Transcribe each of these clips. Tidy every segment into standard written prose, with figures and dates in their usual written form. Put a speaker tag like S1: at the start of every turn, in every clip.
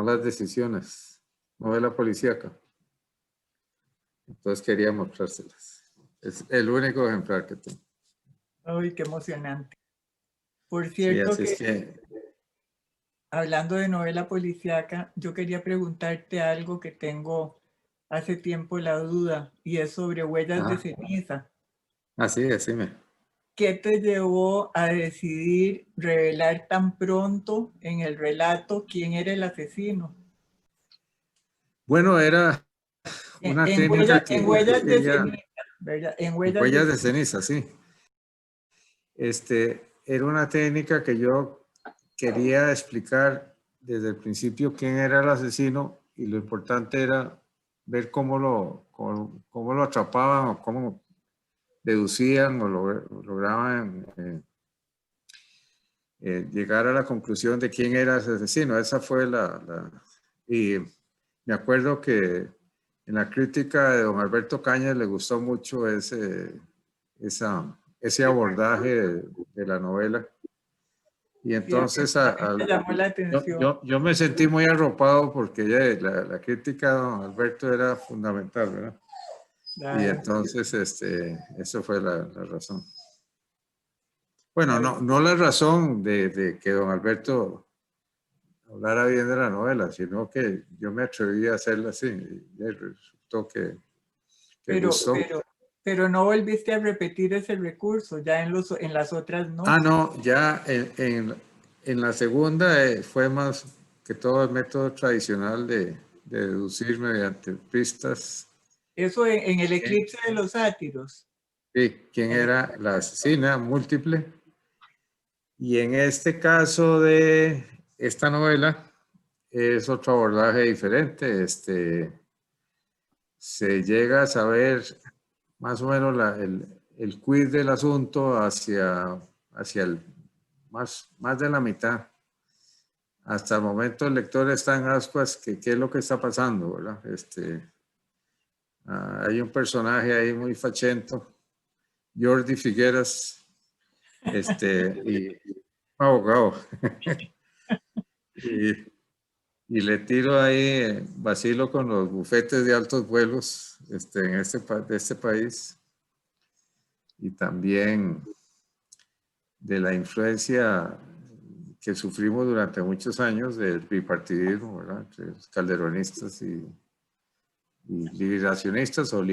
S1: Malas decisiones, novela policíaca. Entonces quería mostrárselas. Es el único ejemplar que tengo.
S2: Uy, qué emocionante. Por
S1: Sí,
S2: cierto,
S1: así es que
S2: hablando de novela policíaca, yo quería preguntarte algo que tengo hace tiempo la duda, y es sobre Huellas de Ceniza.
S1: así, decime.
S2: ¿Qué te llevó a decidir revelar tan pronto en el relato quién era el asesino?
S1: Bueno, era una técnica que
S2: En
S1: yo
S2: Huellas de
S1: quería,
S2: Ceniza, ¿verdad? En
S1: en
S2: Huellas de
S1: huellas de
S2: Ceniza.
S1: ceniza, sí. Era una técnica que yo quería explicar desde el principio quién era el asesino, y lo importante era ver cómo lo atrapaban o cómo deducían o lograban llegar a la conclusión de quién era ese asesino. Esa fue y me acuerdo que en la crítica de don Alberto Cañas le gustó mucho ese abordaje de la novela. Y entonces
S2: A mí me llamó la atención.
S1: yo me sentí muy arropado porque la crítica de don Alberto era fundamental, ¿verdad? Y entonces eso fue la razón. Bueno, no la razón de que don Alberto hablara bien de la novela, sino que yo me atreví a hacerla así y resultó que gustó.
S2: Pero no volviste a repetir ese recurso, ya en las otras no.
S1: No, ya en la segunda fue más que todo el método tradicional de deducir mediante pistas.
S2: Eso en el eclipse de los sátiros.
S1: Sí, quién era la asesina múltiple. Y en este caso de esta novela es otro abordaje diferente. Se llega a saber más o menos el quid del asunto hacia el más de la mitad. Hasta el momento el lector está en ascuas que qué es lo que está pasando, ¿verdad? Hay un personaje ahí muy fachento, Jordi Figueras, y abogado. y le tiro ahí, vacilo con los bufetes de altos vuelos de este país, y también de la influencia que sufrimos durante muchos años del bipartidismo, ¿verdad? Entre los calderonistas y liberacionistas o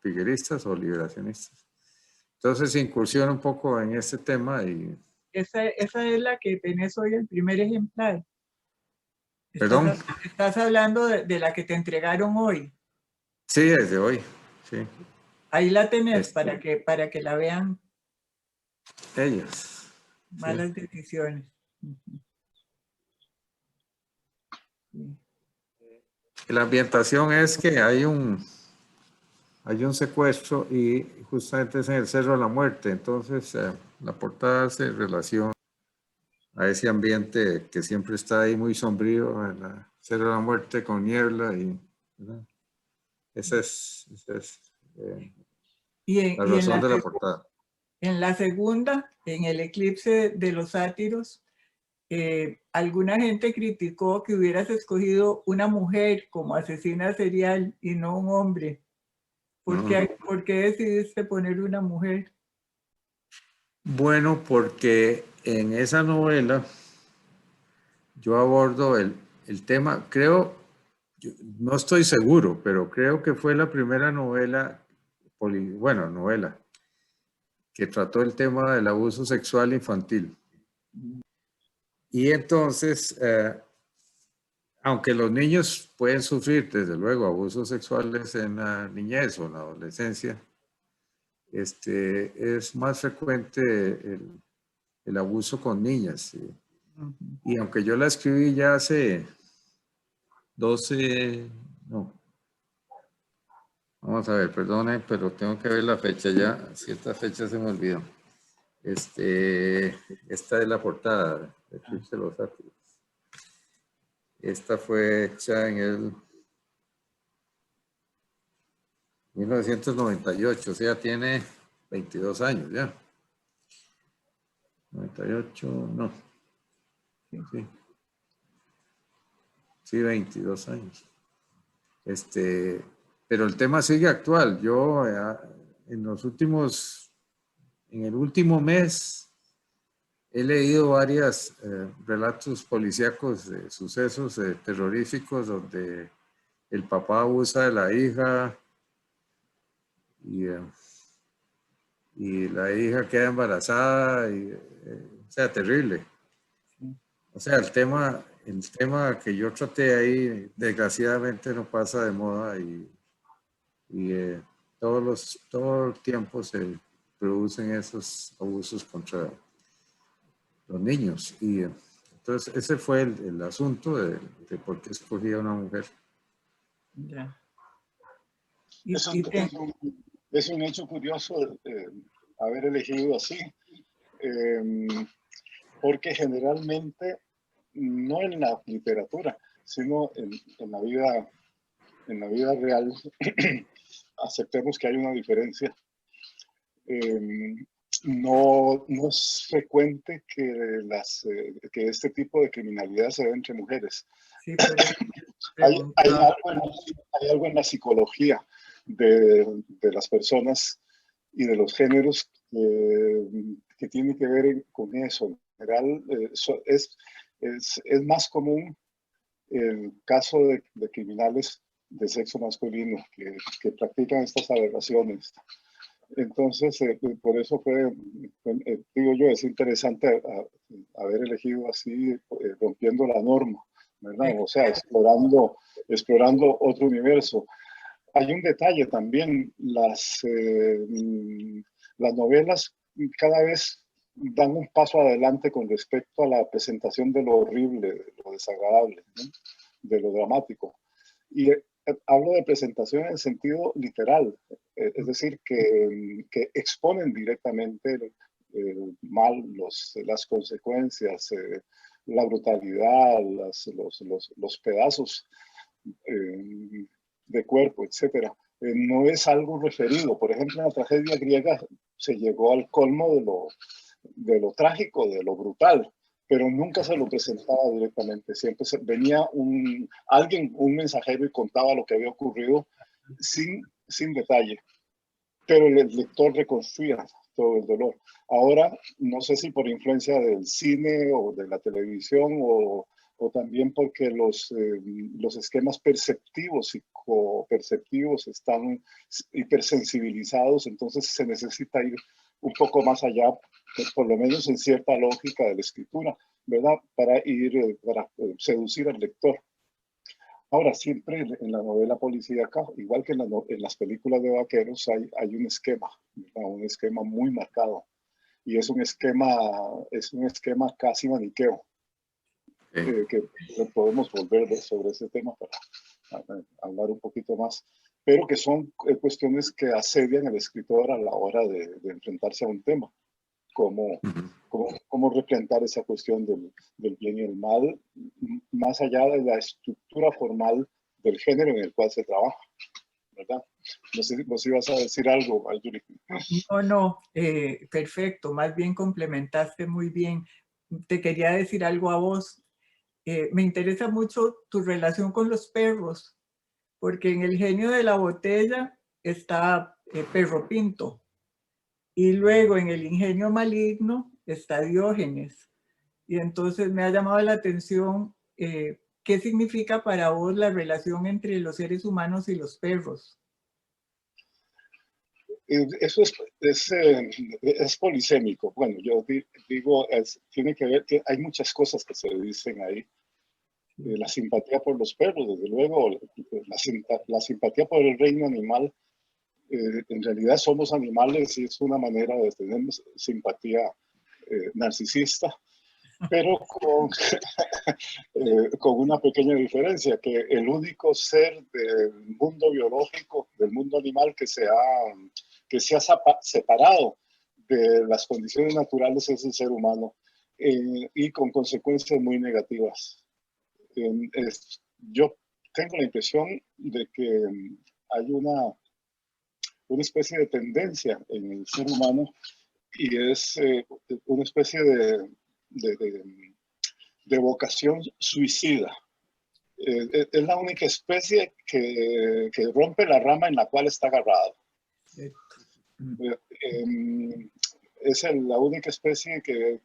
S1: figueristas o liberacionistas. Entonces incursiona un poco en este tema y...
S2: Esa es la que tenés hoy, el primer ejemplar.
S1: ¿Perdón?
S2: Estás hablando de la que te entregaron hoy.
S1: Sí, desde hoy, sí.
S2: Ahí la tenés para que la vean.
S1: Ellas.
S2: Malas decisiones.
S1: La ambientación es que hay un secuestro y justamente es en el Cerro de la Muerte. Entonces la portada hace relación a ese ambiente que siempre está ahí muy sombrío, en el Cerro de la Muerte con niebla, y ¿verdad? Esa es la razón de la portada.
S2: En la segunda, en el eclipse de los sátiros, alguna gente criticó que hubieras escogido una mujer como asesina serial y no un hombre. ¿Por qué decidiste poner una mujer?
S1: Bueno, porque en esa novela yo abordo el tema, no estoy seguro, pero creo que fue la primera novela, novela, que trató el tema del abuso sexual infantil. Y entonces, aunque los niños pueden sufrir, desde luego, abusos sexuales en la niñez o en la adolescencia, es más frecuente el abuso con niñas. Y aunque yo la escribí ya hace 12, no. Vamos a ver, perdone, pero tengo que ver la fecha ya. Cierta fecha se me olvidó. Esta es la portada de Eclipse de los Sátiros. Esta fue hecha en el 1998, o sea, tiene 22 años ya. 98, no. Sí. Sí, 22 años. Pero el tema sigue actual. Yo en el último mes he leído varios relatos policíacos de sucesos terroríficos donde el papá abusa de la hija y la hija queda embarazada, o sea, terrible. O sea, el tema que yo traté ahí, desgraciadamente no pasa de moda y todo el tiempo se producen esos abusos contra los niños. Y entonces ese fue el asunto de por qué escogí a una mujer.
S2: Ya.
S3: Es un hecho curioso haber elegido así, porque generalmente, no en la literatura, sino en la vida real, aceptemos que hay una diferencia. No es frecuente que este tipo de criminalidad se dé entre mujeres.
S2: Sí,
S3: hay algo en la psicología de las personas y de los géneros que tiene que ver con eso. En general, es más común el caso de criminales de sexo masculino que practican estas aberraciones. Entonces, por eso digo yo, es interesante haber elegido así, rompiendo la norma, ¿verdad? O sea, explorando otro universo. Hay un detalle también, las novelas cada vez dan un paso adelante con respecto a la presentación de lo horrible, de lo desagradable, ¿no? De lo dramático. Y hablo de presentación en sentido literal, es decir, que exponen directamente el mal, las consecuencias, la brutalidad, los pedazos de cuerpo, etc. No es algo referido. Por ejemplo, en la tragedia griega se llegó al colmo de lo trágico, de lo brutal, pero nunca se lo presentaba directamente. Siempre venía un mensajero, y contaba lo que había ocurrido sin detalle, pero el lector reconstruía todo el dolor. Ahora, no sé si por influencia del cine o de la televisión o también porque los esquemas perceptivos, psicoperceptivos, están hipersensibilizados, entonces se necesita ir un poco más allá, por lo menos en cierta lógica de la escritura, ¿verdad? Para seducir al lector. Ahora, siempre en la novela policíaca, igual que en las películas de vaqueros, hay un esquema, ¿verdad? Un esquema muy marcado. Y es un esquema casi maniqueo. Que podemos volver sobre ese tema para hablar un poquito más, pero que son cuestiones que asedian al escritor a la hora de enfrentarse a un tema, cómo replantear esa cuestión del bien y el mal, más allá de la estructura formal del género en el cual se trabaja, ¿verdad? No sé si vos ibas a decir algo, Ayuri.
S2: No, perfecto, más bien complementaste muy bien. Te quería decir algo a vos. Me interesa mucho tu relación con los perros, porque en El genio de la botella está Perro Pinto, y luego en El ingenio maligno está Diógenes. Y entonces me ha llamado la atención qué significa para vos la relación entre los seres humanos y los perros.
S3: Eso es polisémico. Bueno, yo digo, tiene que ver que hay muchas cosas que se dicen ahí. La simpatía por los perros, desde luego, la simpatía por el reino animal. En realidad somos animales y es una manera de tener simpatía narcisista, pero con una pequeña diferencia, que el único ser del mundo biológico, del mundo animal que se ha separado de las condiciones naturales es el ser humano, y con consecuencias muy negativas. Yo tengo la impresión de que hay una especie de tendencia en el ser humano, y es una especie de vocación suicida. Es la única especie que rompe la rama en la cual está agarrado. Es la única especie que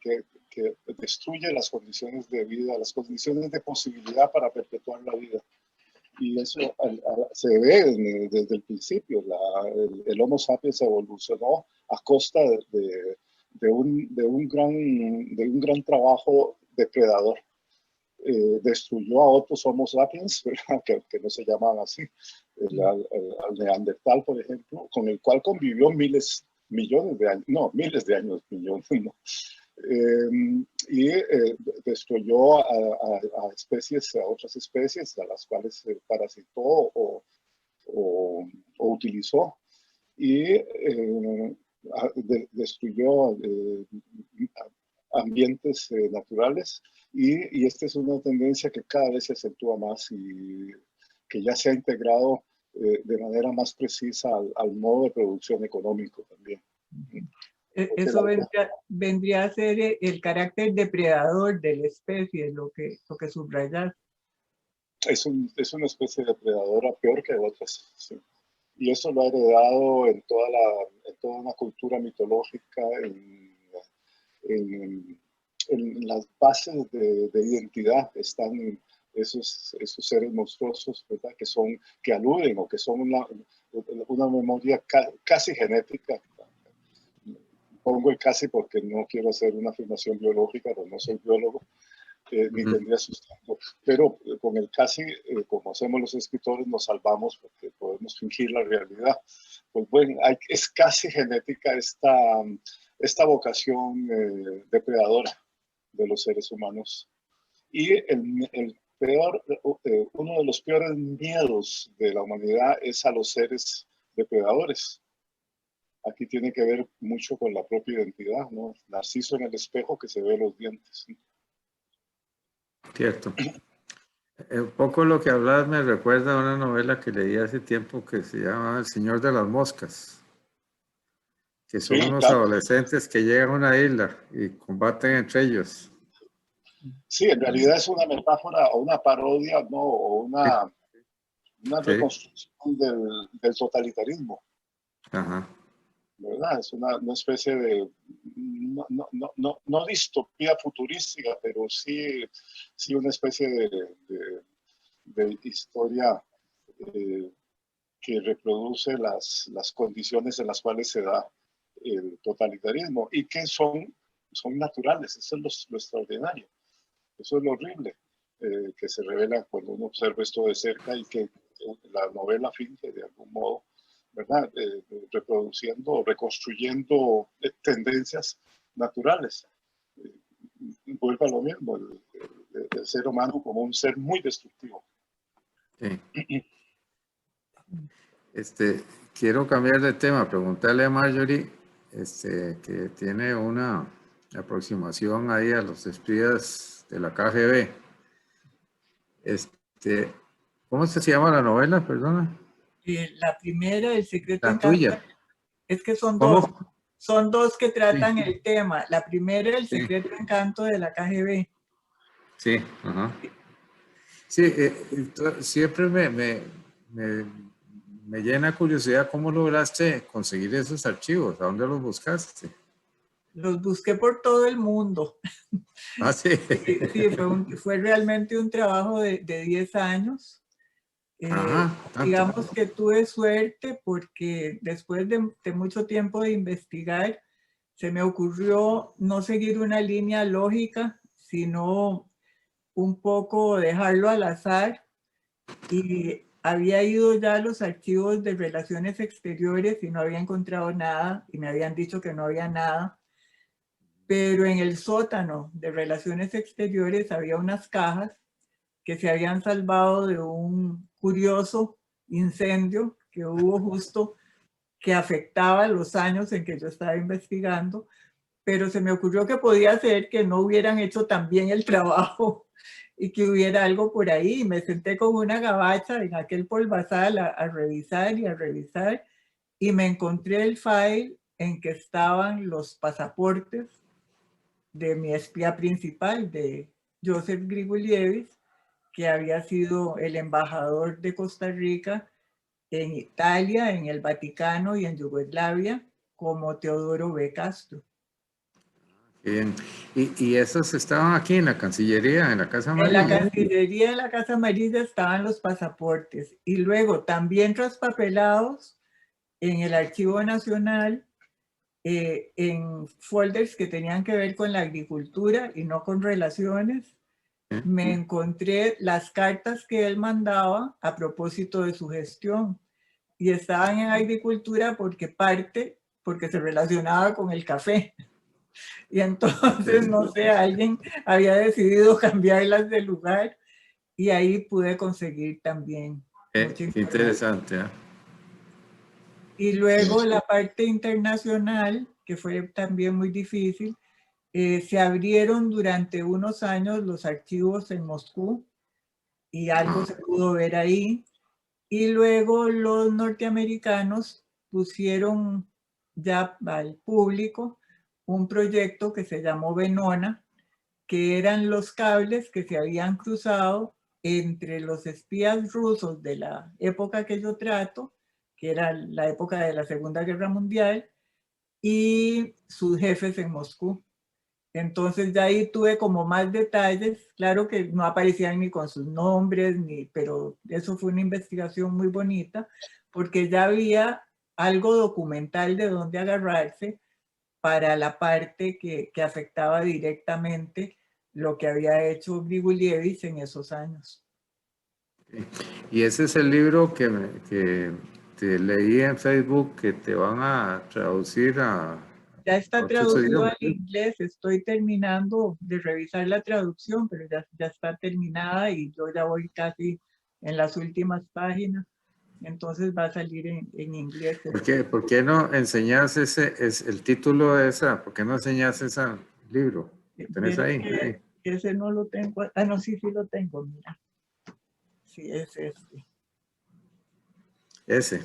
S3: destruye las condiciones de vida, las condiciones de posibilidad para perpetuar la vida. Y eso se ve desde el principio. El Homo sapiens evolucionó a costa de un gran trabajo depredador. Destruyó a otros Homo sapiens, que no se llamaban así, al Neandertal, por ejemplo, con el cual convivió miles de años, millones, ¿no? Y destruyó a otras especies a las cuales parasitó o utilizó, y destruyó ambientes naturales, y esta es una tendencia que cada vez se acentúa más y que ya se ha integrado de manera más precisa al modo de producción económico también.
S2: Eso vendría a ser el carácter depredador de la especie, lo que subrayas.
S3: Es una especie depredadora peor que otras, sí. Y eso lo ha heredado en toda una cultura mitológica, en las bases de identidad están esos seres monstruosos, ¿verdad? Que aluden o que son una memoria casi genética. Pongo el casi porque no quiero hacer una afirmación biológica, pero no soy biólogo, ni tendría sustento. Pero con el casi, como hacemos los escritores, nos salvamos porque podemos fingir la realidad. Pues bueno, es casi genética esta vocación depredadora de los seres humanos. Y uno de los peores miedos de la humanidad es a los seres depredadores. Aquí tiene que ver mucho con la propia identidad, ¿no? Narciso en el espejo que se ve los dientes.
S1: Cierto. Un poco lo que hablas me recuerda a una novela que leí hace tiempo que se llama El Señor de las Moscas, que son unos adolescentes que llegan a una isla y combaten entre ellos.
S3: Sí, en realidad es una metáfora o una parodia, ¿no? O una reconstrucción del totalitarismo.
S1: Ajá.
S3: ¿Verdad? Es una especie de, no distopía futurística, pero sí una especie de historia que reproduce las condiciones en las cuales se da el totalitarismo y que son naturales. Eso es lo extraordinario. Eso es lo horrible que se revela cuando uno observa esto de cerca, y que la novela finge de algún modo, ¿verdad? Reproduciendo o reconstruyendo tendencias naturales. Vuelve a lo mismo, el ser humano como un ser muy destructivo.
S1: Sí. Quiero cambiar de tema, preguntarle a Marjorie, que tiene una aproximación ahí a los espías de la KGB. ¿Cómo se llama la novela, perdona?
S2: La primera, El secreto
S1: La
S2: encanto.
S1: tuya.
S2: Es que son
S1: ¿Cómo?
S2: dos. Son dos que tratan
S1: Sí.
S2: el tema. La primera, El secreto encanto de la KGB.
S1: Sí, ajá. Sí, siempre me llena curiosidad cómo lograste conseguir esos archivos. ¿A dónde los buscaste?
S2: Los busqué por todo el mundo.
S1: Ah, sí.
S2: Sí, fue realmente un trabajo de 10 años. Digamos que tuve suerte porque después de mucho tiempo de investigar, se me ocurrió no seguir una línea lógica, sino un poco dejarlo al azar, y había ido ya a los archivos de Relaciones Exteriores y no había encontrado nada, y me habían dicho que no había nada, pero en el sótano de Relaciones Exteriores había unas cajas que se habían salvado de un curioso incendio que hubo justo, que afectaba los años en que yo estaba investigando, pero se me ocurrió que podía ser que no hubieran hecho tan bien el trabajo y que hubiera algo por ahí. Me senté con una gabacha en aquel polvazal a revisar y a revisar, y me encontré el file en que estaban los pasaportes de mi espía principal, de Joseph Grigulievis, que había sido el embajador de Costa Rica en Italia, en el Vaticano y en Yugoslavia, como Teodoro B. Castro.
S1: Bien. Y esos estaban aquí en la Cancillería, en la Casa
S2: En la
S1: Amarilla.
S2: Cancillería de la Casa Amarilla estaban los pasaportes y luego también traspapelados en el Archivo Nacional, en folders que tenían que ver con la agricultura y no con relaciones, me encontré las cartas que él mandaba a propósito de su gestión y estaban en agricultura porque se relacionaba con el café. Y entonces, no sé, alguien había decidido cambiarlas de lugar y ahí pude conseguir también mucha
S1: Qué
S2: información.
S1: interesante.
S2: Y luego la parte internacional, que fue también muy difícil, se abrieron durante unos años los archivos en Moscú y algo se pudo ver ahí. Y luego los norteamericanos pusieron ya al público un proyecto que se llamó Venona, que eran los cables que se habían cruzado entre los espías rusos de la época que yo trato, que era la época de la Segunda Guerra Mundial, y sus jefes en Moscú. Entonces ya ahí tuve como más detalles, claro que no aparecían ni con sus nombres, pero eso fue una investigación muy bonita, porque ya había algo documental de dónde agarrarse para la parte que afectaba directamente lo que había hecho Grigolievich en esos años.
S1: Y ese es el libro que te leí en Facebook que te van a traducir a
S2: Ya está
S1: otros
S2: traducido al
S1: idiomas.
S2: inglés, estoy terminando de revisar la traducción, pero ya está terminada y yo ya voy casi en las últimas páginas, entonces va a salir en inglés.
S1: ¿Por qué no enseñas el título de esa? ¿Por qué no enseñas ese libro? ¿Lo tenés ahí?
S2: Ese no lo tengo. Ah, no, sí lo tengo, mira. Sí, es este.
S1: Ese.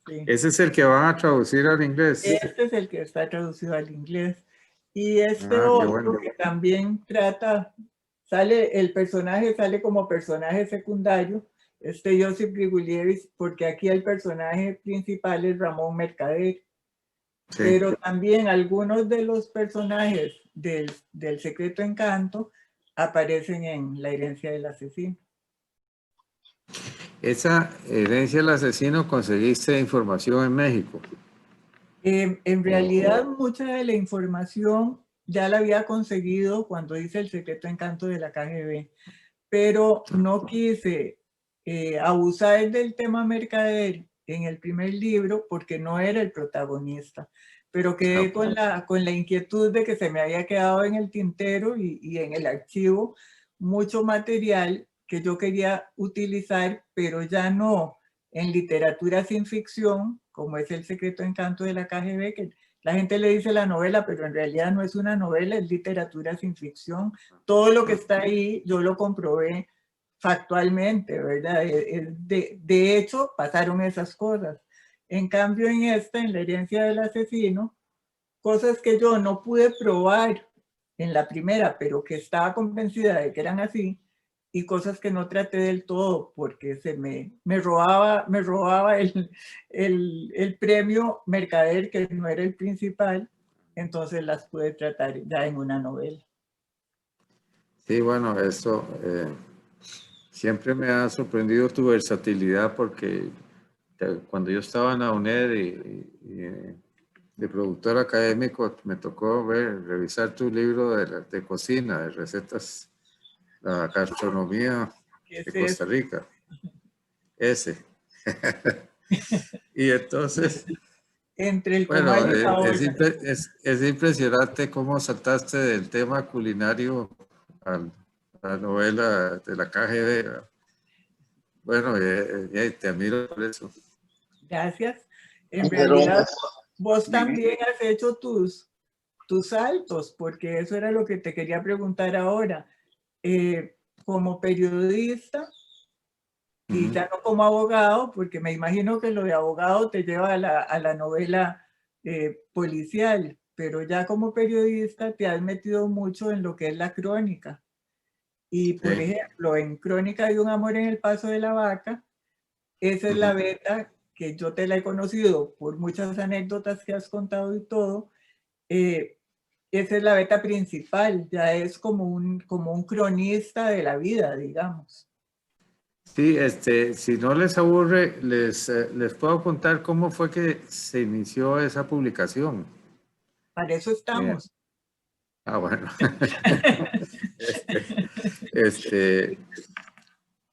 S2: Sí.
S1: Ese es el que van a traducir al inglés.
S2: Este es el que está traducido al inglés. Y este
S1: Qué
S2: otro
S1: bueno.
S2: que también el personaje sale como personaje secundario, Josip Grigolievich, porque aquí el personaje principal es Ramón Mercader. Sí. Pero también algunos de los personajes del Secreto Encanto aparecen en La herencia del asesino.
S1: ¿Esa herencia del asesino conseguiste información en México?
S2: En realidad, mucha de la información ya la había conseguido cuando hice El Secreto Encanto de la KGB, pero no quise abusar del tema Mercader en el primer libro porque no era el protagonista, pero quedé con la inquietud de que se me había quedado en el tintero y en el archivo mucho material que yo quería utilizar, pero ya no en literatura sin ficción, como es El Secreto Encanto de la KGB, que la gente le dice la novela, pero en realidad no es una novela, es literatura sin ficción. Todo lo que está ahí yo lo comprobé factualmente, ¿verdad? De hecho, pasaron esas cosas. En cambio, en La herencia del asesino, cosas que yo no pude probar en la primera, pero que estaba convencida de que eran así, y cosas que no traté del todo porque me robaba el premio Mercader, que no era el principal, entonces las pude tratar ya en una novela.
S1: Sí, bueno, eso siempre me ha sorprendido tu versatilidad porque cuando yo estaba en la UNED y de productor académico, me tocó revisar tu libro de cocina, de recetas, la gastronomía de Costa Rica. Ese. Y entonces,
S2: entre el
S1: bueno,
S2: es
S1: impresionante cómo saltaste del tema culinario a la novela de la KGB. Bueno, te admiro por eso.
S2: Gracias. En realidad, vos también has hecho tus saltos, porque eso era lo que te quería preguntar ahora. Como periodista, y ya no como abogado, porque me imagino que lo de abogado te lleva a la novela policial, pero ya como periodista te has metido mucho en lo que es la crónica. Y, por
S1: Sí.
S2: ejemplo, en Crónica de un amor en el paso de la vaca, esa es la beta que yo te la he conocido por muchas anécdotas que has contado y todo. Esa es la beta principal, ya es como un cronista de la vida, digamos.
S1: Sí, si no les aburre, les puedo contar cómo fue que se inició esa publicación.
S2: Para eso
S1: Eh,
S2: estamos.
S1: bueno. Este,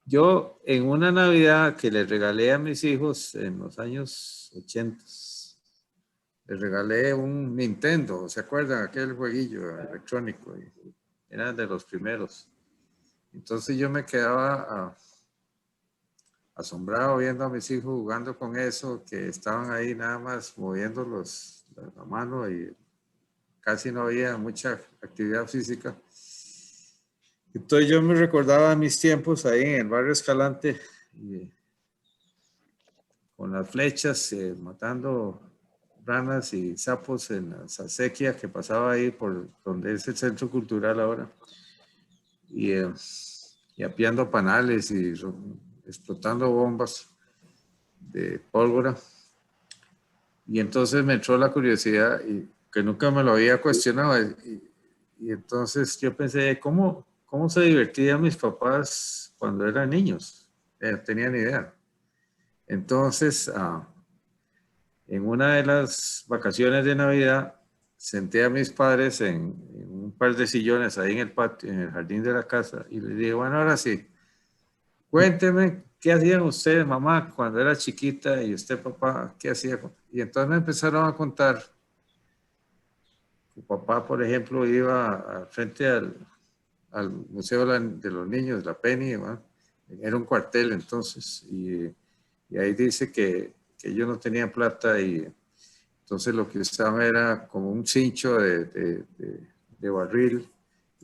S1: yo en una Navidad que le regalé a mis hijos en los años 80, les regalé un Nintendo, ¿se acuerdan? Aquel jueguillo electrónico. Era de los primeros. Entonces yo me quedaba asombrado viendo a mis hijos jugando con eso, que estaban ahí nada más moviendo la mano y casi no había mucha actividad física. Entonces yo me recordaba mis tiempos ahí en el barrio Escalante, con las flechas, matando ranas y sapos en la acequia que pasaba ahí por donde es el centro cultural ahora, y apiando panales y explotando bombas de pólvora. Y entonces me entró la curiosidad, y que nunca me lo había cuestionado. Y entonces yo pensé, ¿cómo se divertían mis papás cuando eran niños? No tenían idea. Entonces, en una de las vacaciones de Navidad, senté a mis padres en un par de sillones ahí en el patio, en el jardín de la casa, y les dije, bueno, ahora sí, cuénteme qué hacían ustedes, mamá, cuando era chiquita, y usted, papá, qué hacía. Y entonces me empezaron a contar. Su papá, por ejemplo, iba frente al Museo de los Niños, la Penny, ¿no? Era un cuartel entonces, y ahí dice que ellos no tenían plata, y entonces lo que usaban era como un cincho de barril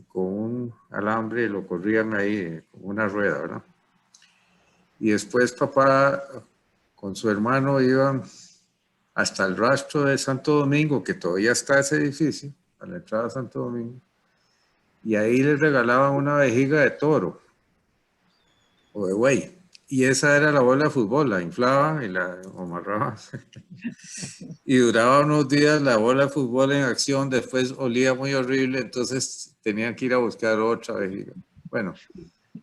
S1: con un alambre, y lo corrían ahí con una rueda, ¿verdad? Y después papá con su hermano iban hasta el rastro de Santo Domingo, que todavía está ese edificio, a la entrada de Santo Domingo, y ahí les regalaban una vejiga de toro o de buey. Y esa era la bola de fútbol, la inflaban y la amarraban. Y duraba unos días la bola de fútbol en acción, después olía muy horrible, entonces tenían que ir a buscar otra vejiga. Bueno,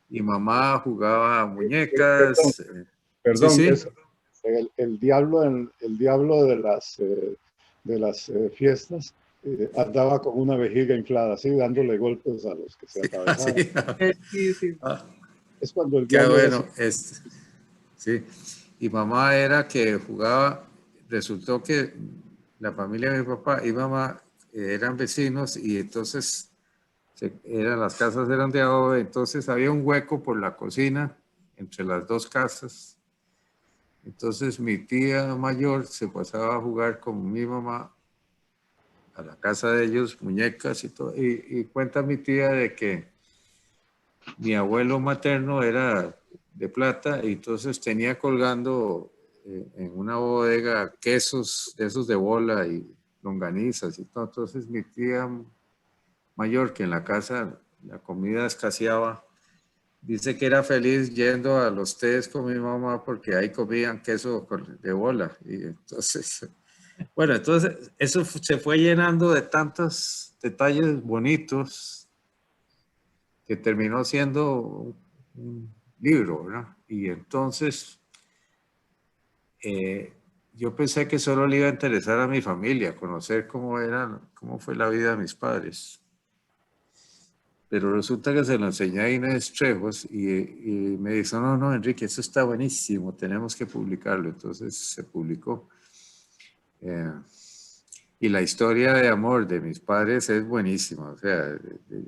S1: y mamá jugaba a
S3: Perdón,
S1: muñecas. Sí,
S3: perdón,
S1: sí.
S3: es el diablo, el diablo de las fiestas andaba con una vejiga inflada, así dándole golpes a los que se
S1: Sí,
S3: atravesaban.
S1: así.
S2: Sí, sí.
S3: Es cuando el
S1: Qué
S3: diablo era así.
S1: bueno. Sí. Y mamá era que jugaba, resultó que la familia de mi papá y mamá eran vecinos, y entonces las casas eran de adobe, entonces había un hueco por la cocina entre las dos casas. Entonces mi tía mayor se pasaba a jugar con mi mamá a la casa de ellos, muñecas y todo. Y cuenta mi tía de que mi abuelo materno era de plata, y entonces tenía colgando en una bodega quesos de esos de bola y longanizas y todo. Entonces mi tía mayor, que en la casa la comida escaseaba, dice que era feliz yendo a los tés con mi mamá porque ahí comían queso de bola. Y entonces, bueno, entonces eso se fue llenando de tantos detalles bonitos que terminó siendo un libro, ¿verdad? Y entonces yo pensé que solo le iba a interesar a mi familia, conocer cómo fue la vida de mis padres. Pero resulta que se lo enseñé a Inés Trejos, y me dijo, no, no, Enrique, eso está buenísimo, tenemos que publicarlo. Entonces se publicó. Eh, y la historia de amor de mis padres es buenísima, o sea,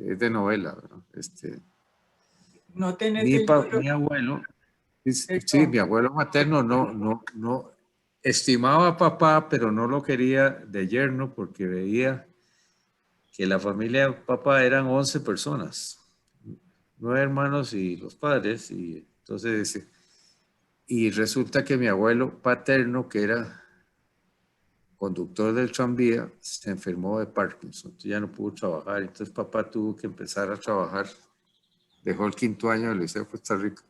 S1: es de novela, ¿verdad?
S2: No tenés el libro.
S1: Mi abuelo, sí, mi
S2: Perdón.
S1: abuelo materno no estimaba a papá, pero no lo quería de yerno porque veía que la familia de papá eran 11 personas, 9 hermanos y los padres, y entonces, y resulta que mi abuelo paterno, que era conductor del tranvía, se enfermó de Parkinson, entonces ya no pudo trabajar, entonces papá tuvo que empezar a trabajar dejó el 5º año del Liceo de Costa Rica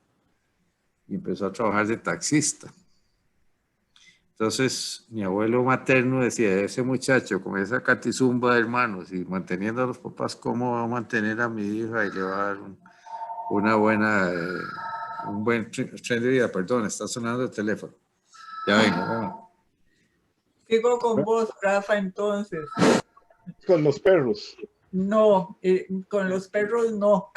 S1: y empezó a trabajar de taxista. Entonces, mi abuelo materno decía, ese muchacho con esa catizumba de hermanos y manteniendo a los papás, ¿cómo va a mantener a mi hija y le va a dar un buen tren de vida? Perdón, está sonando el teléfono. Ya vengo. ¿No?
S2: Sigo con vos, Rafa, entonces.
S3: Con los perros.
S2: No, con los perros no.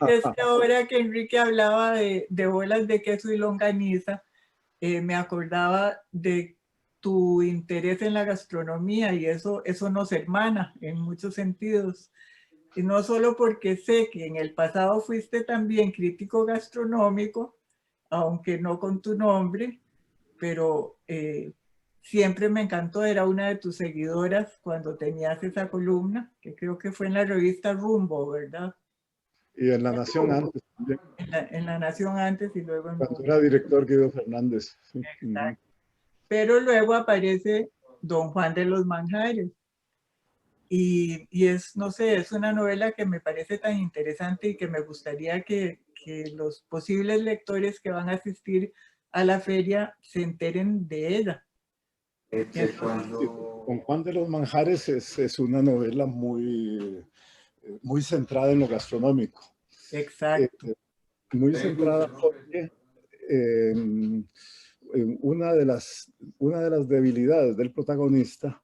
S2: Es que ahora que Enrique hablaba de bolas de queso y longaniza, me acordaba de tu interés en la gastronomía y eso nos hermana en muchos sentidos. Y no solo porque sé que en el pasado fuiste también crítico gastronómico, aunque no con tu nombre, pero siempre me encantó, era una de tus seguidoras cuando tenías esa columna, que creo que fue en la revista Rumbo, ¿verdad?
S3: Y en La Nación antes también.
S2: En la Nación antes y luego en
S3: Cuando
S2: Rumbo.
S3: era director Guido Fernández.
S2: Exacto. Pero luego aparece Don Juan de los Manjares. Y es, no sé, es una novela que me parece tan interesante y que me gustaría que los posibles lectores que van a asistir a la feria se enteren de ella.
S3: Don Juan de los Manjares es una novela muy centrada en lo gastronómico.
S2: Exacto.
S3: Muy centrada porque una de las debilidades del protagonista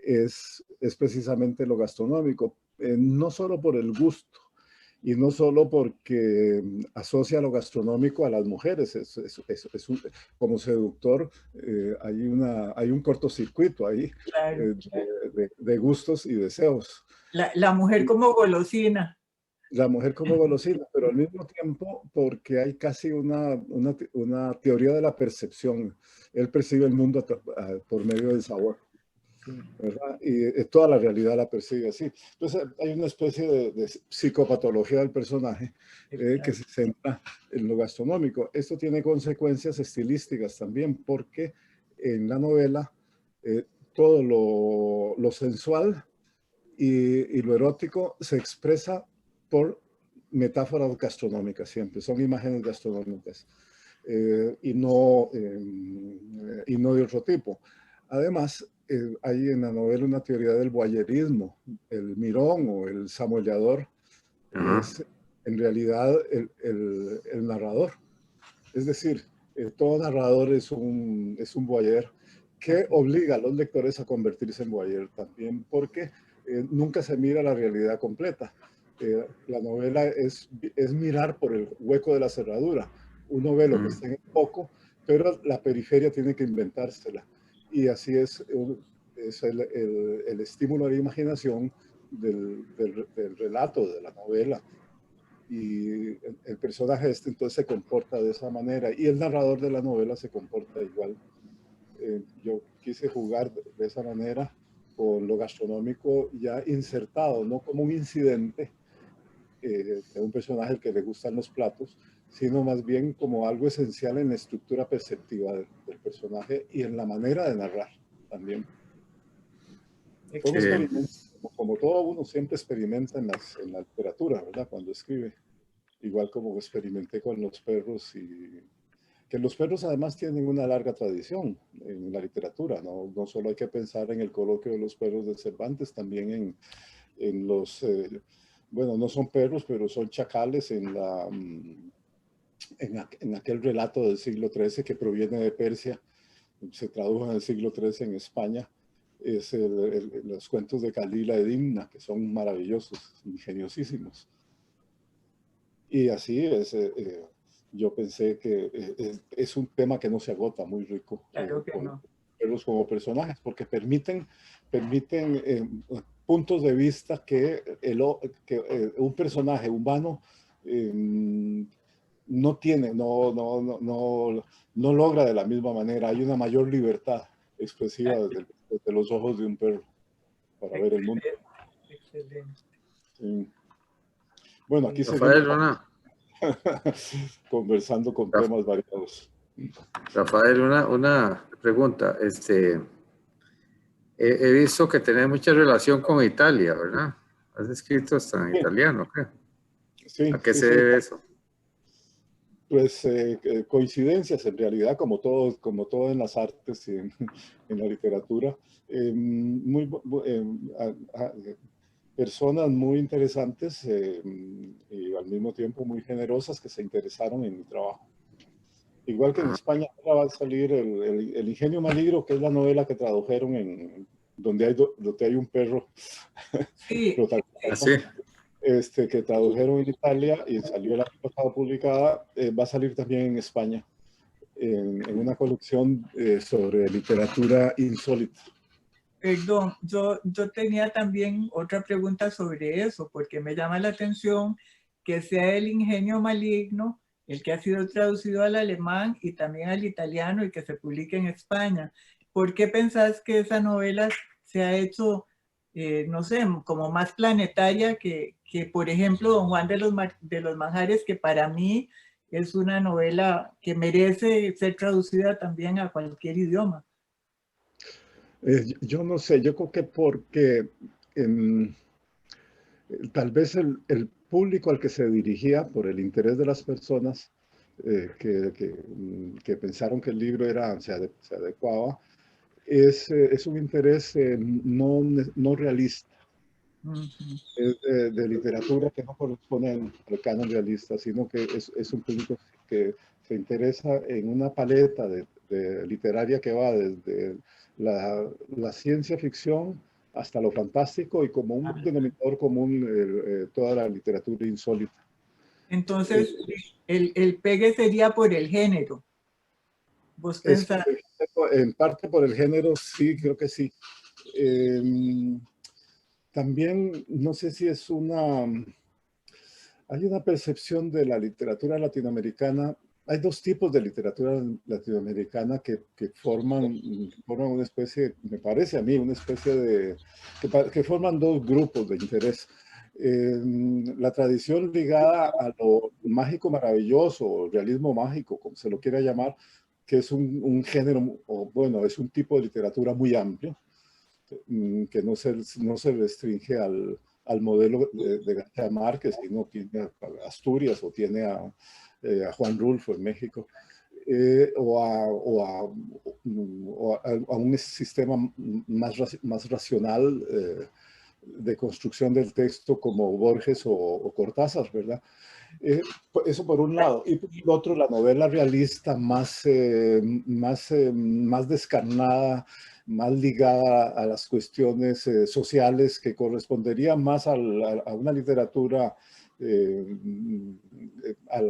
S3: es precisamente lo gastronómico, no solo por el gusto y no solo porque asocia lo gastronómico a las mujeres, como seductor hay un cortocircuito ahí,
S2: claro.
S3: De gustos y deseos.
S2: La mujer como golosina.
S3: La mujer como golosina, pero al mismo tiempo porque hay casi una teoría de la percepción. Él percibe el mundo por medio del sabor, ¿verdad? Y toda la realidad la percibe así. Entonces hay una especie de psicopatología del personaje que se centra en lo gastronómico. Esto tiene consecuencias estilísticas también, porque en la novela todo lo sensual y lo erótico se expresa por metáforas gastronómicas siempre, son imágenes gastronómicas y no de otro tipo. Además, hay en la novela una teoría del voyerismo. El mirón o el samoleador es en realidad el narrador. Es decir, todo narrador es un voyeur que obliga a los lectores a convertirse en voyeur también, porque nunca se mira la realidad completa. La novela es mirar por el hueco de la cerradura. Uno ve lo que está en el foco, pero la periferia tiene que inventársela. Y así es el estímulo a la imaginación del relato, de la novela. Y el personaje entonces se comporta de esa manera, y el narrador de la novela se comporta igual. Yo quise jugar de esa manera con lo gastronómico ya insertado, no como un incidente de un personaje al que le gustan los platos, sino más bien como algo esencial en la estructura perceptiva del personaje y en la manera de narrar también. Fue un experimento, como todo uno siempre experimenta en la literatura, ¿verdad? Cuando escribe. Igual como experimenté con los perros, y que los perros además tienen una larga tradición en la literatura, ¿no? No solo hay que pensar en el coloquio de los perros de Cervantes, también en los, bueno, no son perros, pero son chacales en aquel relato del siglo XIII que proviene de Persia, se tradujo en el siglo XIII en España. Es los cuentos de Calila de Dimna, que son maravillosos, ingeniosísimos. Y así es, yo pensé que es un tema que no se agota, muy rico,
S2: claro que no.
S3: Verlos como personajes, porque permiten puntos de vista que un personaje humano no tiene, no logra de la misma manera. Hay una mayor libertad expresiva desde los ojos de un perro para ver el mundo.
S2: Excelente.
S3: Sí. Bueno, aquí
S1: Rafael,
S3: seguimos conversando con temas variados.
S1: Rafael, una pregunta. He visto que tenés mucha relación con Italia, ¿verdad? Has escrito hasta en italiano, creo.
S3: Sí,
S1: ¿A qué
S3: sí,
S1: se
S3: sí.
S1: debe eso?
S3: Pues coincidencias en realidad, como todo en las artes y en la literatura. Personas muy interesantes y al mismo tiempo muy generosas que se interesaron en mi trabajo. Igual que en
S1: Ajá.
S3: España ahora va a salir el Ingenio Maligno, que es la novela que tradujeron donde hay un perro
S2: Sí,
S1: Así.
S3: protagonista, que tradujeron en Italia y salió el año pasado publicada. Va a salir también en España en una colección sobre literatura insólita.
S2: perdón, yo tenía también otra pregunta sobre eso, porque me llama la atención que sea El Ingenio Maligno, el que ha sido traducido al alemán y también al italiano y que se publique en España. ¿Por qué pensás que esa novela se ha hecho, no sé, como más planetaria que, por ejemplo, Don Juan de los Manjares, que para mí es una novela que merece ser traducida también a cualquier idioma?
S3: Yo no sé, yo creo que porque tal vez el público al que se dirigía, por el interés de las personas que pensaron que el libro se adecuaba, es un interés no realista,
S2: Ujú.
S3: es de literatura que no corresponde al canon realista, sino que es un público que se interesa en una paleta literaria que va desde la ciencia ficción hasta lo fantástico y como un denominador común toda la literatura insólita. Eh,
S2: Entonces, el pegue sería por el género. Vos
S3: es,
S2: pensás,
S3: en parte por el género, sí, creo que sí. También no sé si hay una percepción de la literatura latinoamericana. Hay dos tipos de literatura latinoamericana que forman una especie, me parece a mí, una especie que forman dos grupos de interés. La tradición ligada a lo mágico maravilloso, o realismo mágico, como se lo quiera llamar, que es un género, o bueno, es un tipo de literatura muy amplio, que no se restringe al modelo de García Márquez, sino tiene a Asturias o tiene a Juan Rulfo en México, a un sistema más racional de construcción del texto como Borges o Cortázar, ¿verdad? Eso por un lado. Y por el otro, la novela realista más descarnada, más ligada a las cuestiones sociales, que correspondería más a una literatura a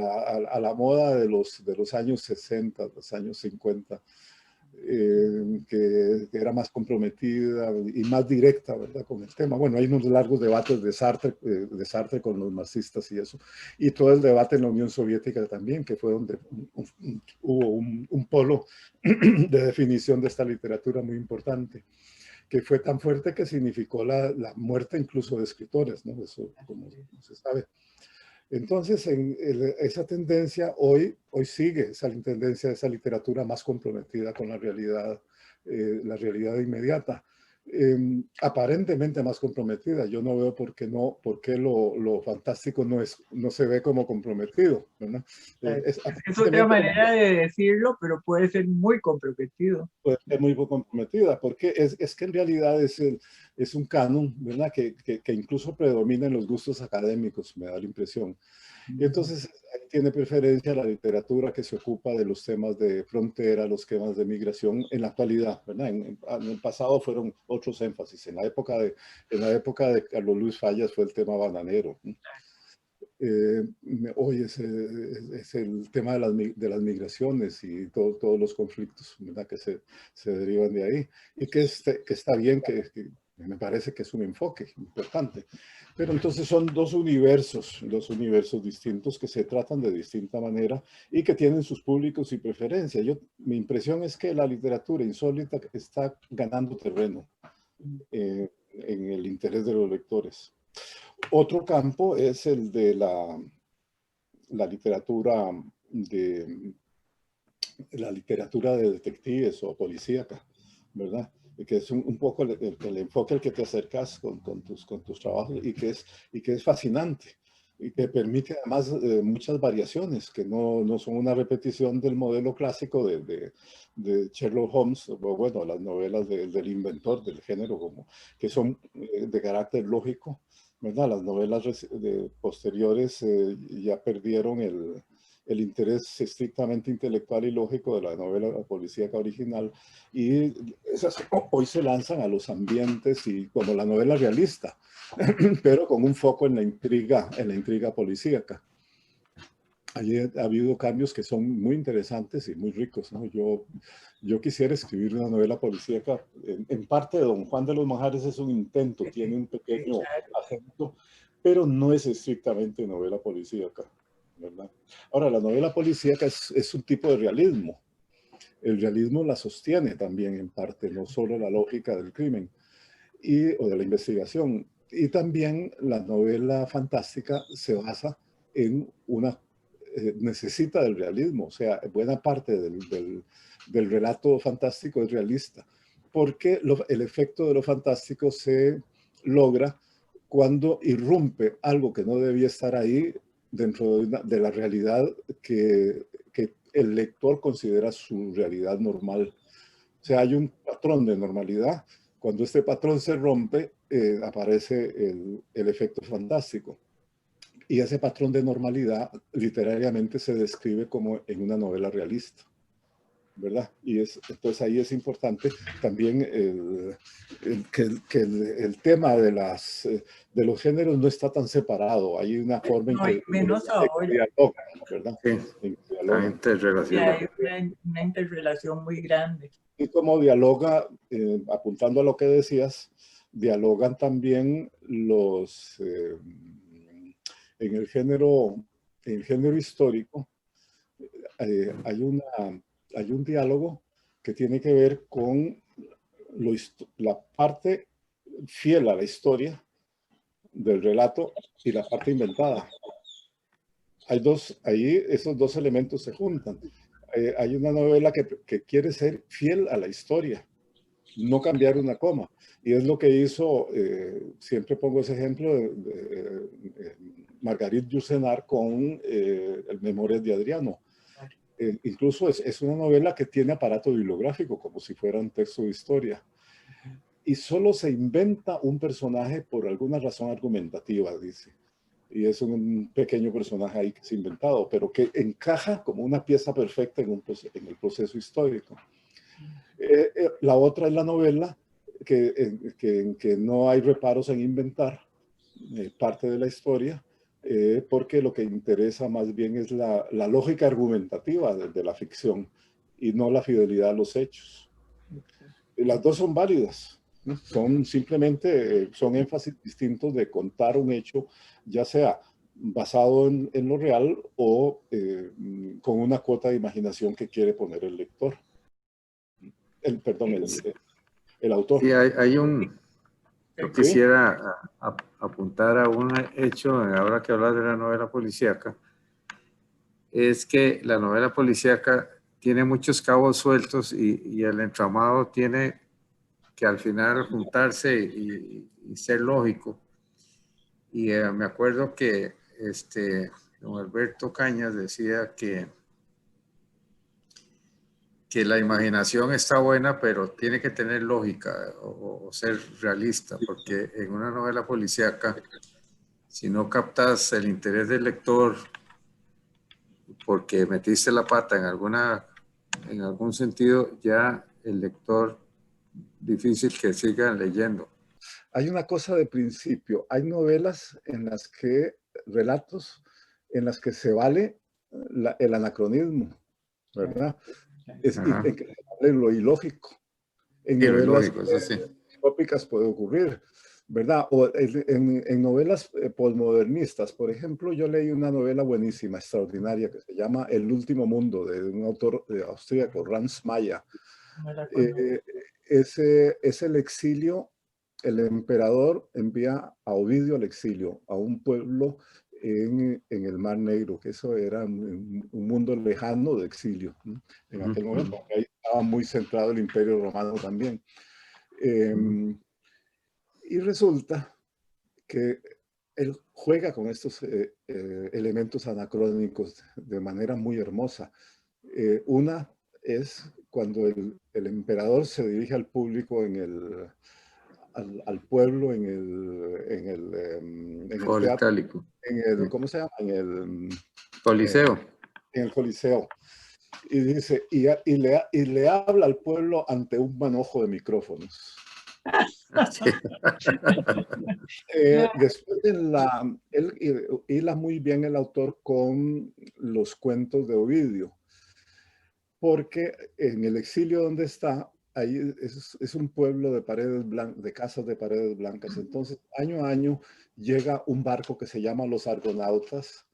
S3: la moda de los años 60, los años 50. Que era más comprometida y más directa, ¿verdad?, con el tema. Bueno, hay unos largos debates de Sartre con los marxistas y eso, y todo el debate en la Unión Soviética también, que fue donde hubo un polo de definición de esta literatura muy importante, que fue tan fuerte que significó la muerte incluso de escritores, ¿no? Eso, como se sabe. Entonces, esa tendencia hoy sigue, esa tendencia, esa literatura más comprometida con la realidad inmediata. Aparentemente más comprometida. Yo no veo por qué lo fantástico no se ve como comprometido, ¿verdad?
S2: es otra
S3: Aparentemente
S2: manera de decirlo, pero puede ser muy comprometido.
S3: puede ser muy comprometida, porque es que en realidad es un canon, ¿verdad?, que incluso predomina en los gustos académicos, me da la impresión. Y entonces ahí tiene preferencia la literatura que se ocupa de los temas de frontera, los temas de migración en la actualidad, ¿verdad? En el pasado fueron otros énfasis. En la época de Carlos Luis Fallas fue el tema bananero, ¿no? Hoy es el tema de las migraciones y todos los conflictos, ¿verdad?, que se derivan de ahí. Y que está bien, que me parece que es un enfoque importante. Pero entonces son dos universos distintos que se tratan de distinta manera y que tienen sus públicos y preferencias. Mi impresión es que la literatura insólita está ganando terreno en el interés de los lectores. Otro campo es el de la literatura de la literatura de detectives o policíaca, ¿verdad? Que es un poco el enfoque al que te acercas con tus trabajos y que es fascinante.
S4: y que permite además muchas variaciones, que no son una repetición del modelo clásico de Sherlock Holmes, o bueno, las novelas del inventor del género, como, que son de carácter lógico, ¿verdad? Las novelas posteriores ya perdieron el interés estrictamente intelectual y lógico de la novela policíaca original, y esas hoy se lanzan a los ambientes y como la novela realista, pero con un foco en la intriga policíaca. Allí ha habido cambios que son muy interesantes y muy ricos, ¿no? Yo quisiera escribir una novela policíaca. En parte, Don Juan de los Manjares es un intento, tiene un pequeño acento, pero no es estrictamente novela policíaca, ¿verdad? Ahora, la novela policíaca es un tipo de realismo. El realismo la sostiene también en parte, no solo la lógica del crimen o de la investigación. Y también la novela fantástica se basa en necesita del realismo, o sea, buena parte del relato fantástico es realista, porque el efecto de lo fantástico se logra cuando irrumpe algo que no debía estar ahí dentro de la realidad que el lector considera su realidad normal. O sea, hay un patrón de normalidad. Cuando este patrón se rompe, aparece el efecto fantástico. Y ese patrón de normalidad literariamente se describe como en una novela realista, ¿verdad? Y entonces ahí es importante también que el tema de los géneros no está tan separado. Hay una forma en que
S2: menos ahora,
S4: dialogan, ¿verdad?
S1: Sí, la interrelación.
S2: hay una interrelación muy grande.
S4: Y como dialoga, apuntando a lo que decías, dialogan también en el género histórico, hay un diálogo que tiene que ver con la parte fiel a la historia del relato y la parte inventada. Ahí esos dos elementos se juntan. Hay una novela que quiere ser fiel a la historia, no cambiar una coma. Y es lo que hizo, siempre pongo ese ejemplo de Marguerite Yourcenar con el Memorias de Adriano. Incluso es una novela que tiene aparato bibliográfico, como si fuera un texto de historia. Y solo se inventa un personaje por alguna razón argumentativa, dice. Y es un pequeño personaje ahí que se ha inventado, pero que encaja como una pieza perfecta en el proceso histórico. La otra es la novela que no hay reparos en inventar parte de la historia, porque lo que interesa más bien es la lógica argumentativa de la ficción y no la fidelidad a los hechos. Las dos son válidas, ¿no? Son simplemente son énfasis distintos de contar un hecho, ya sea basado en lo real o con una cuota de imaginación que quiere poner el lector. El autor.
S1: Sí, yo quisiera apuntar a un hecho, ahora que hablas de la novela policíaca, es que la novela policíaca tiene muchos cabos sueltos y el entramado tiene que al final juntarse y ser lógico. Y me acuerdo que don Alberto Cañas decía que la imaginación está buena, pero tiene que tener lógica o ser realista, porque en una novela policíaca, si no captas el interés del lector porque metiste la pata en algún sentido, ya el lector difícil que siga leyendo.
S4: Hay una cosa de principio, hay novelas en las que, relatos en las que se vale el anacronismo, ¿verdad? En que se vale lo ilógico. En novelas tópicas puede ocurrir, ¿verdad? O en novelas posmodernistas, por ejemplo, yo leí una novela buenísima, extraordinaria, que se llama El último mundo, de un autor austríaco, Franz Mayer. Es el exilio. El emperador envía a Ovidio al exilio, a un pueblo en el Mar Negro, que eso era un mundo lejano de exilio, ¿no? En aquel momento. Ahí estaba muy centrado el Imperio Romano también. Y resulta que él juega con estos elementos anacrónicos de manera muy hermosa. Una es cuando el emperador se dirige al público al pueblo en el
S1: Foro
S4: teatro,
S1: itálico.
S4: ¿cómo se llama?
S1: Coliseo.
S4: En el Coliseo. Y dice, y le habla al pueblo ante un manojo de micrófonos.
S1: Sí.
S4: Después él hila muy bien el autor con los cuentos de Ovidio, porque en el exilio donde está, ahí es un pueblo de paredes blancas, de casas de paredes blancas. Entonces, año a año llega un barco que se llama Los Argonautas,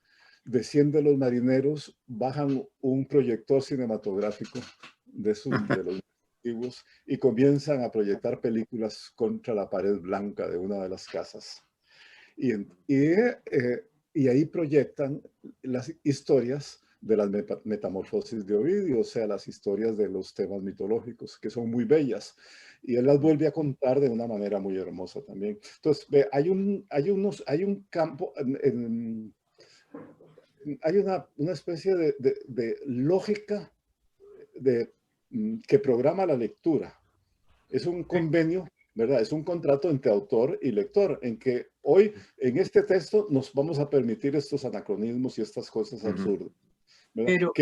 S4: descienden los marineros, bajan un proyector cinematográfico de los antiguos y comienzan a proyectar películas contra la pared blanca de una de las casas. Y ahí proyectan las historias de las metamorfosis de Ovidio, o sea, las historias de los temas mitológicos, que son muy bellas. Y él las vuelve a contar de una manera muy hermosa también. Entonces, hay un campo, hay una especie de lógica que programa la lectura. Es un convenio, ¿verdad? Es un contrato entre autor y lector, en que hoy, en este texto, nos vamos a permitir estos anacronismos y estas cosas absurdas.
S2: Pero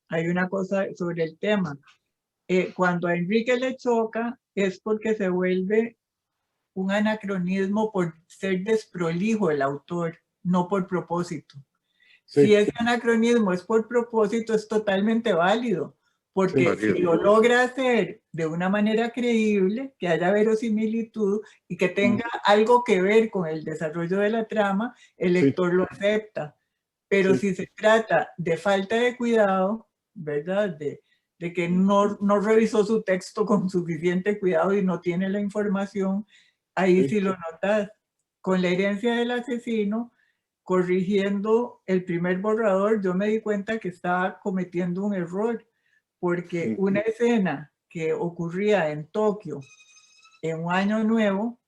S2: hay una cosa sobre el tema. Cuando a Enrique le choca es porque se vuelve un anacronismo por ser desprolijo el autor, no por propósito.
S4: Sí.
S2: Si ese anacronismo es por propósito, es totalmente válido, porque
S1: Sí,
S2: si lo logra hacer de una manera creíble, que haya verosimilitud y que tenga algo que ver con el desarrollo de la trama, el lector lo acepta. Pero si se trata de falta de cuidado, ¿verdad? De que no revisó su texto con suficiente cuidado y no tiene la información, ahí sí lo notas. Con La herencia del asesino, corrigiendo el primer borrador, yo me di cuenta que estaba cometiendo un error, porque una escena que ocurría en Tokio en un año nuevo,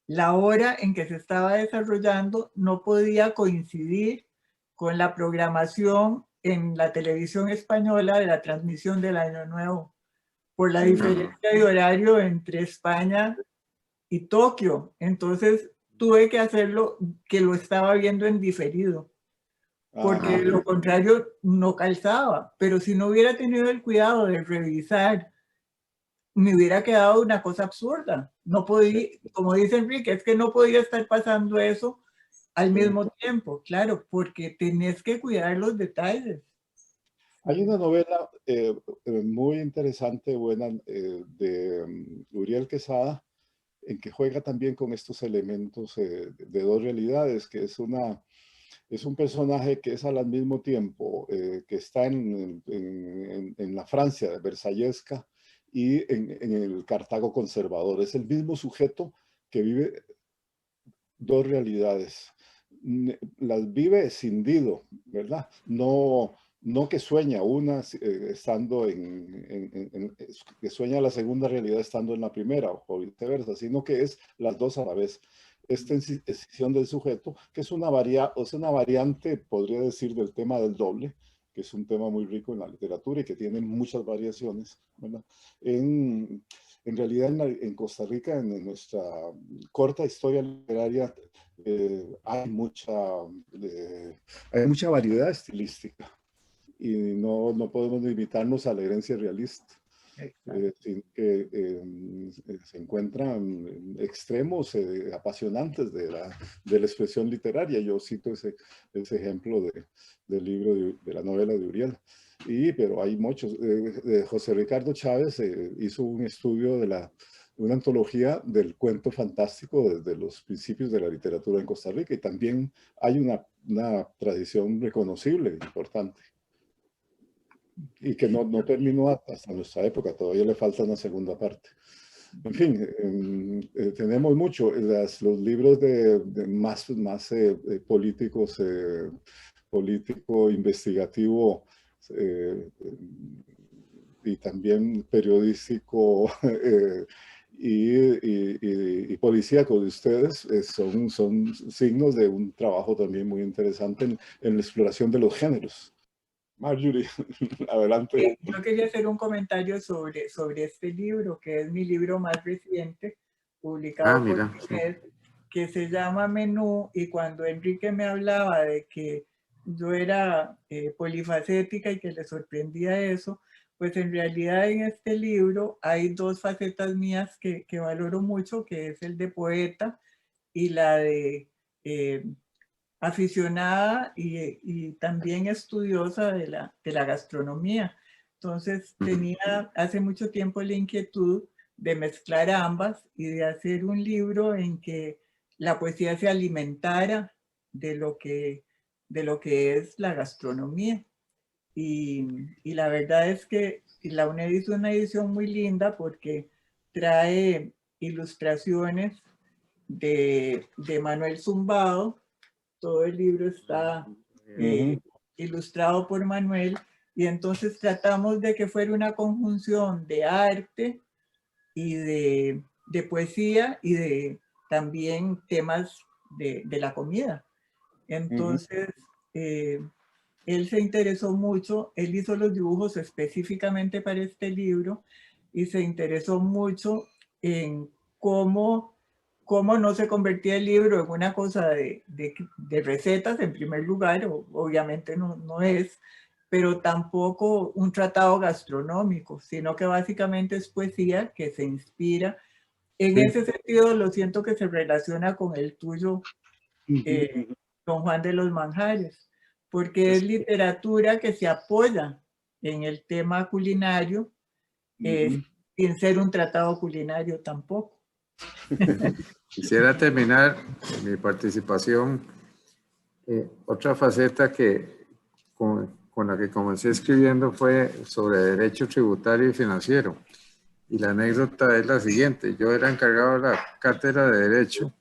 S2: la hora en que se estaba desarrollando no podía coincidir con la programación en la televisión española de la transmisión del Año Nuevo, por la diferencia de horario entre España y Tokio. Entonces tuve que hacerlo, que lo estaba viendo en diferido, porque de lo contrario no calzaba. Pero si no hubiera tenido el cuidado de revisar, me hubiera quedado una cosa absurda. No podía, como dice Enrique, es que no podía estar pasando eso al mismo tiempo, claro, porque tenés que cuidar los detalles.
S4: Hay una novela muy interesante, buena, de Uriel Quesada, en que juega también con estos elementos de dos realidades, que es un personaje que es al mismo tiempo que está en la Francia versallesca y en el Cartago conservador. Es el mismo sujeto que vive dos realidades. Las vive escindido, ¿verdad? No que sueña una estando que sueña la segunda realidad estando en la primera o viceversa, sino que es las dos a la vez. Esta escisión del sujeto, que es una variante, podría decir, del tema del doble, que es un tema muy rico en la literatura y que tiene muchas variaciones, ¿verdad? En realidad, en Costa Rica, en nuestra corta historia literaria, hay mucha variedad estilística y no podemos limitarnos a la herencia realista. Sino que se encuentran extremos apasionantes de la expresión literaria. Yo cito ese ejemplo del libro de la novela de Uriel. Pero hay muchos. José Ricardo Chávez hizo un estudio de una antología del cuento fantástico desde los principios de la literatura en Costa Rica, y también hay una tradición reconocible, importante, y que no terminó hasta nuestra época. Todavía le falta una segunda parte. En fin, tenemos mucho. Los libros más políticos, político, investigativo, y también periodístico y policíaco de ustedes son signos de un trabajo también muy interesante en la exploración de los géneros. Marjorie, adelante.
S2: Yo quería hacer un comentario sobre este libro, que es mi libro más reciente, publicado por Inés, que se llama Menú, y cuando Enrique me hablaba de que yo era polifacética y que le sorprendía eso, pues en realidad en este libro hay dos facetas mías que valoro mucho, que es el de poeta y la de aficionada y también estudiosa de la gastronomía. Entonces tenía hace mucho tiempo la inquietud de mezclar ambas y de hacer un libro en que la poesía se alimentara de lo que es la gastronomía. Y la verdad es que la UNED hizo una edición muy linda porque trae ilustraciones de Manuel Zumbado. Todo el libro está ilustrado por Manuel, y entonces tratamos de que fuera una conjunción de arte y de poesía y de también temas de la comida. Entonces, él se interesó mucho, él hizo los dibujos específicamente para este libro y se interesó mucho en cómo no se convertía el libro en una cosa de recetas en primer lugar, obviamente no es, pero tampoco un tratado gastronómico, sino que básicamente es poesía que se inspira. En ese sentido lo siento que se relaciona con el tuyo, Don Juan de los Manjares, porque es literatura que se apoya en el tema culinario, sin ser un tratado culinario tampoco.
S1: Quisiera terminar mi participación. Otra faceta con la que comencé escribiendo fue sobre derecho tributario y financiero. Y la anécdota es la siguiente. Yo era encargado de la cátedra de Derecho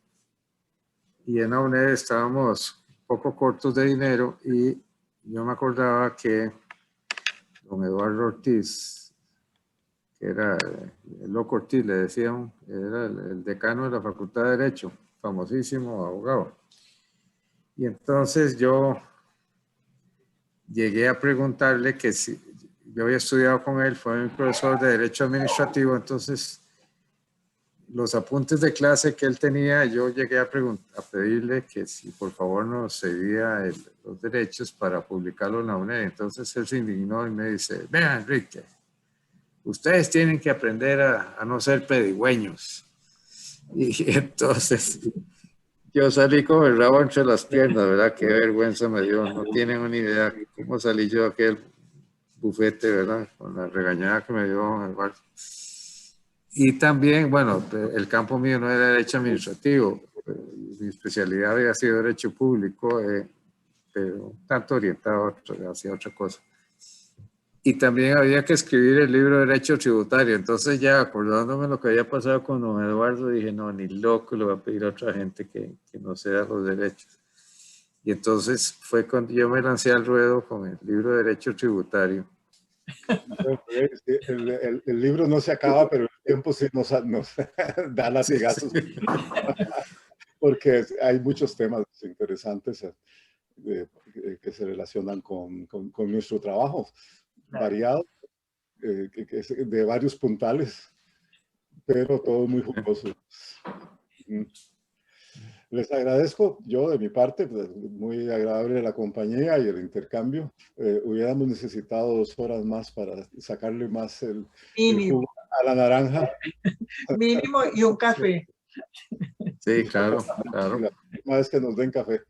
S1: y en la UNED estábamos un poco cortos de dinero y yo me acordaba que don Eduardo Ortiz, que era el Loco Ortiz, le decían, era el decano de la Facultad de Derecho, famosísimo abogado. Y entonces yo llegué a preguntarle que si yo había estudiado con él, fue mi profesor de Derecho Administrativo, entonces los apuntes de clase que él tenía, yo llegué a pedirle que si por favor nos cedía los derechos para publicarlo en la UNED. Entonces él se indignó y me dice, vean Enrique, ustedes tienen que aprender a no ser pedigüeños. Y entonces yo salí con el rabo entre las piernas, ¿verdad? Qué vergüenza me dio. No tienen una idea cómo salí yo de aquel bufete, ¿verdad? Con la regañada que me dio Eduardo. Y también, bueno, el campo mío no era derecho administrativo. Mi especialidad había sido derecho público, pero tanto orientado hacia otra cosa. Y también había que escribir el libro de Derecho Tributario. Entonces ya acordándome lo que había pasado con don Eduardo, dije, no, ni loco, le voy a pedir a otra gente que no ceda los derechos. Y entonces fue cuando yo me lancé al ruedo con el libro de Derecho Tributario.
S4: El libro no se acaba, pero el tiempo sí nos da latigazos. Sí. Porque hay muchos temas interesantes que se relacionan con nuestro trabajo. Variado, de varios puntales, pero todo muy jugoso. Les agradezco yo de mi parte, pues, muy agradable la compañía y el intercambio. Hubiéramos necesitado 2 horas más para sacarle más el jugo a la naranja.
S2: Mínimo, y un café.
S1: Sí, claro, claro.
S4: La próxima vez que nos den café.